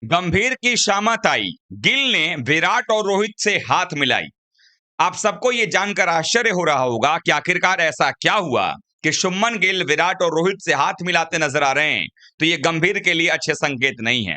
गंभीर की शामत आई, गिल ने विराट और रोहित से हाथ मिलाई। आप सबको ये जानकर आश्चर्य हो रहा होगा कि आखिरकार ऐसा क्या हुआ कि शुभमन गिल विराट और रोहित से हाथ मिलाते नजर आ रहे हैं। तो ये गंभीर के लिए अच्छे संकेत नहीं है।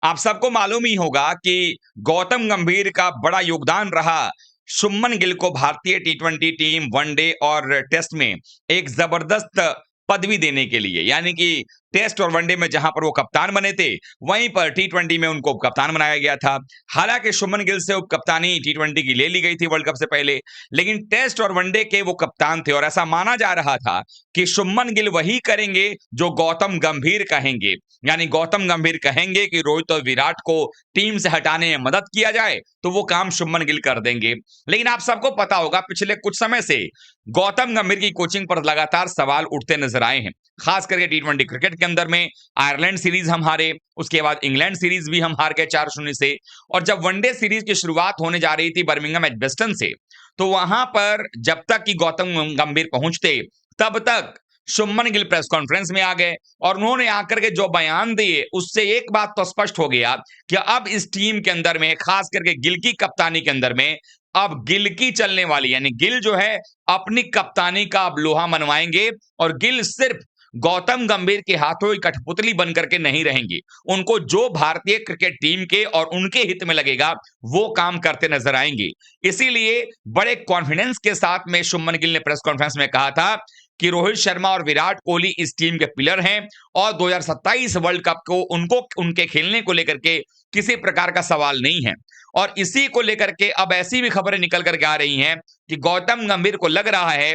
आप सबको मालूम ही होगा कि गौतम गंभीर का बड़ा योगदान रहा शुभमन गिल को भारतीय टी20 टीम, वनडे और टेस्ट में एक जबरदस्त पदवी देने के लिए, यानी कि टेस्ट और वनडे में जहां पर वो कप्तान बने थे, वहीं पर टी20 में उनको उप कप्तान बनाया गया था। हालांकि शुभमन गिल से उप कप्तानी टी20 की ले ली गई थी वर्ल्ड कप से पहले, लेकिन टेस्ट और वनडे के वो कप्तान थे और ऐसा माना जा रहा था कि शुभमन गिल वही करेंगे जो गौतम गंभीर कहेंगे। यानी गौतम गंभीर कहेंगे कि रोहित और विराट को टीम से हटाने में मदद किया जाए, तो वो काम शुभमन गिल कर देंगे। लेकिन आप सबको पता होगा पिछले कुछ समय से गौतम गंभीर की कोचिंग पर लगातार सवाल उठते नजर आए हैं। खास करके टी20 क्रिकेट के अंदर में आयरलैंड सीरीज हम हारे, उसके बाद इंग्लैंड सीरीज भी हम हार गए 4-0 से, और जब वनडे सीरीज की शुरुआत होने जा रही थी बर्मिंघम एजबेस्टन से, तो वहां पर जब तक कि गौतम गंभीर पहुंचते तब तक शुभमन गिल प्रेस कॉन्फ्रेंस में आ गए और उन्होंने आकर के जो बयान दिए उससे एक बात तो स्पष्ट हो गया कि अब इस टीम के अंदर में, खास करके गिल की कप्तानी के अंदर में, अब गिल की चलने वाली, यानी गिल जो है अपनी कप्तानी का अब लोहा मनवाएंगे और गिल सिर्फ गौतम गंभीर के हाथों की कठपुतली बन करके नहीं रहेंगे। उनको जो भारतीय क्रिकेट टीम के और उनके हित में लगेगा वो काम करते नजर आएंगे। इसीलिए बड़े कॉन्फिडेंस के साथ में शुभमन गिल ने प्रेस कॉन्फ्रेंस में कहा था कि रोहित शर्मा और विराट कोहली इस टीम के पिलर हैं और 2027 वर्ल्ड कप को उनको उनके खेलने को लेकर के किसी प्रकार का सवाल नहीं है। और इसी को लेकर के अब ऐसी भी खबरें निकल करके आ रही हैं कि गौतम गंभीर को लग रहा है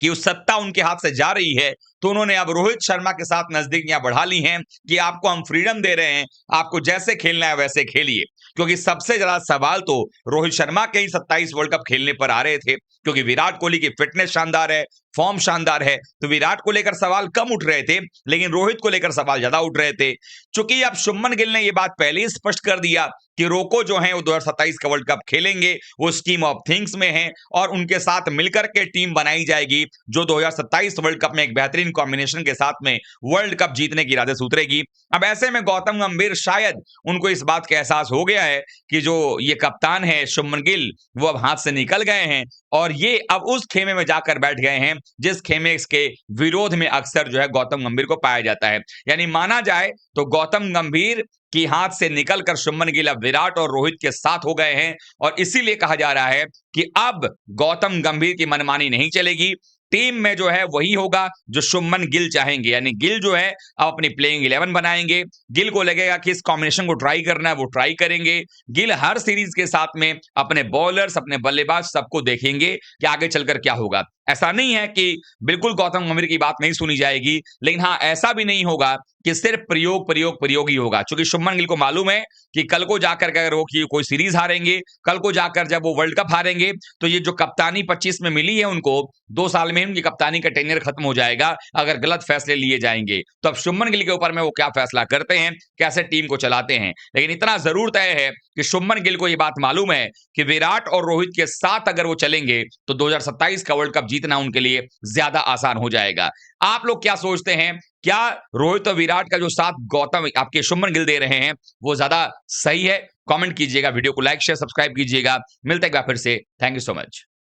कि उस सत्ता उनके हाथ से जा रही है, तो उन्होंने अब रोहित शर्मा के साथ नजदीकियां बढ़ा ली हैं कि आपको हम फ्रीडम दे रहे हैं, आपको जैसे खेलना है वैसे खेलिए। क्योंकि सबसे ज्यादा सवाल तो रोहित शर्मा के ही 27 वर्ल्ड कप खेलने पर आ रहे थे, क्योंकि विराट कोहली की फिटनेस शानदार है, फॉर्म शानदार है, तो विराट को लेकर सवाल कम उठ रहे थे, लेकिन रोहित को लेकर सवाल ज्यादा उठ रहे थे। चूंकि अब शुभमन गिल ने यह बात पहले ही स्पष्ट कर दिया कि रोको जो है वो 2027 का वर्ल्ड कप खेलेंगे, वो स्कीम ऑफ थिंग्स में है और उनके साथ मिलकर के टीम बनाई जाएगी जो 2027 वर्ल्ड कप में एक बेहतरीन कॉम्बिनेशन के साथ में वर्ल्ड कप जीतने की इरादे से उतरेगी। अब ऐसे में गौतम गंभीर शायद उनको इस बात का एहसास हो गया है कि जो ये कप्तान है शुभमन गिल, वो अब हाथ से निकल गए हैं और ये अब उस खेमे में जाकर बैठ गए हैं जिस खेमे के विरोध में अक्सर जो है गौतम गंभीर को पाया जाता है। यानी माना जाए तो गौतम गंभीर की हाथ से निकलकर शुभमन गिल अब विराट और रोहित के साथ हो गए हैं और इसीलिए कहा जा रहा है कि अब गौतम गंभीर की मनमानी नहीं चलेगी। टीम में जो है वही होगा जो शुभमन गिल चाहेंगे, यानी गिल जो है अब अपनी प्लेइंग 11 बनाएंगे। गिल को लगेगा कि इस कॉम्बिनेशन को ट्राई करना है, वो ट्राई करेंगे। गिल हर सीरीज के साथ में अपने बॉलर्स, अपने बल्लेबाज सबको देखेंगे कि आगे चलकर क्या होगा। ऐसा नहीं है कि बिल्कुल गौतम गंभीर की बात नहीं सुनी जाएगी, लेकिन हाँ ऐसा भी नहीं होगा कि सिर्फ प्रयोग प्रयोग प्रयोग ही होगा। क्योंकि शुभमन गिल को मालूम है कि कल को जाकर अगर वो कोई सीरीज हारेंगे, कल को जाकर जब वो वर्ल्ड कप हारेंगे, तो ये जो कप्तानी 25 में मिली है उनको, 2 साल में उनकी कप्तानी का टेन्योर खत्म हो जाएगा अगर गलत फैसले लिए जाएंगे। तो अब शुभमन गिल के ऊपर में वो क्या फैसला करते हैं, कैसे टीम को चलाते हैं। लेकिन इतना जरूर तय है कि शुभमन गिल को यह बात मालूम है कि विराट और रोहित के साथ अगर वो चलेंगे तो 2027 का वर्ल्ड कप जीतना उनके लिए ज्यादा आसान हो जाएगा। आप लोग क्या सोचते हैं, क्या रोहित और विराट का जो साथ गौतम आपके शुभमन गिल दे रहे हैं वो ज्यादा सही है? कमेंट कीजिएगा, वीडियो को लाइक शेयर सब्सक्राइब कीजिएगा। मिलते हैं एक बार फिर से। Thank you so much.